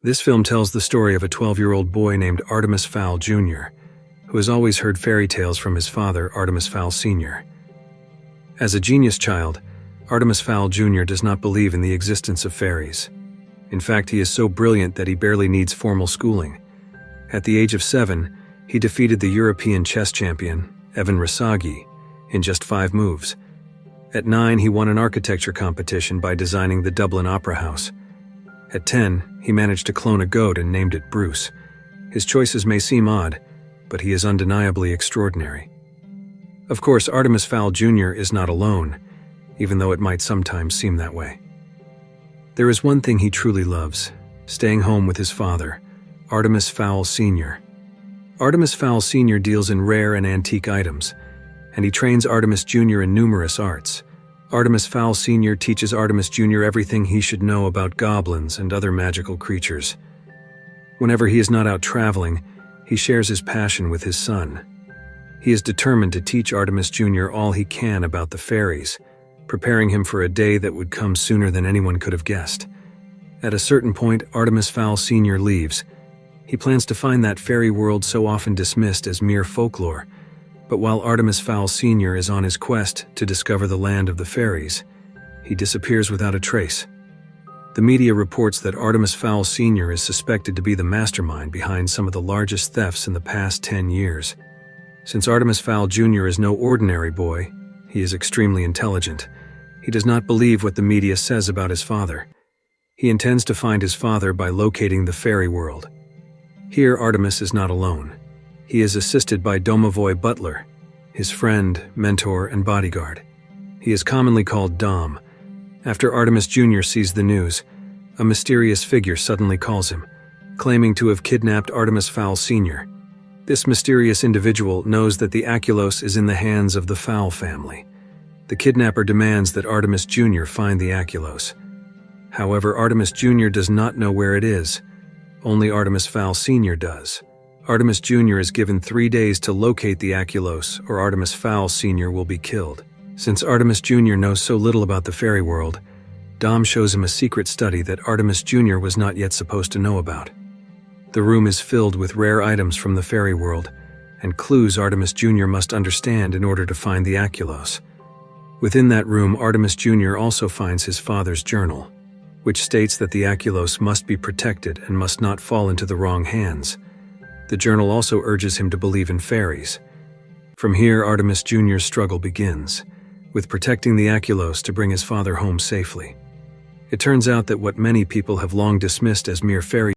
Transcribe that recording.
This film tells the story of a 12-year-old boy named Artemis Fowl Jr., who has always heard fairy tales from his father, Artemis Fowl Sr. As a genius child, Artemis Fowl Jr. does not believe in the existence of fairies. In fact, he is so brilliant that he barely needs formal schooling. At the age of 7, he defeated the European chess champion, Evan Rasagi, in just 5 moves. At 9, he won an architecture competition by designing the Dublin Opera House. At 10, he managed to clone a goat and named it Bruce. His choices may seem odd, but he is undeniably extraordinary. Of course, Artemis Fowl Jr. is not alone, even though it might sometimes seem that way. There is one thing he truly loves: staying home with his father, Artemis Fowl Sr. Artemis Fowl Sr. deals in rare and antique items, and he trains Artemis Jr. in numerous arts. Artemis Fowl Sr. teaches Artemis Jr. everything he should know about goblins and other magical creatures. Whenever he is not out traveling, he shares his passion with his son. He is determined to teach Artemis Jr. all he can about the fairies, preparing him for a day that would come sooner than anyone could have guessed. At a certain point, Artemis Fowl Sr. leaves. He plans to find that fairy world so often dismissed as mere folklore. But while Artemis Fowl Sr. is on his quest to discover the land of the fairies, he disappears without a trace. The media reports that Artemis Fowl Sr. is suspected to be the mastermind behind some of the largest thefts in the past 10 years. Since Artemis Fowl Jr. is no ordinary boy, he is extremely intelligent. He does not believe what the media says about his father. He intends to find his father by locating the fairy world. Here, Artemis is not alone. He is assisted by Domovoy Butler, his friend, mentor, and bodyguard. He is commonly called Dom. After Artemis Jr. sees the news, a mysterious figure suddenly calls him, claiming to have kidnapped Artemis Fowl Sr. This mysterious individual knows that the Aculos is in the hands of the Fowl family. The kidnapper demands that Artemis Jr. find the Aculos. However, Artemis Jr. does not know where it is. Only Artemis Fowl Sr. does. Artemis Jr. is given 3 days to locate the Aculos, or Artemis Fowl Sr. will be killed. Since Artemis Jr. knows so little about the fairy world, Dom shows him a secret study that Artemis Jr. was not yet supposed to know about. The room is filled with rare items from the fairy world, and clues Artemis Jr. must understand in order to find the Aculos. Within that room, Artemis Jr. also finds his father's journal, which states that the Aculos must be protected and must not fall into the wrong hands. The journal also urges him to believe in fairies. From here, Artemis Jr.'s struggle begins, with protecting the Aculos to bring his father home safely. It turns out that what many people have long dismissed as mere fairy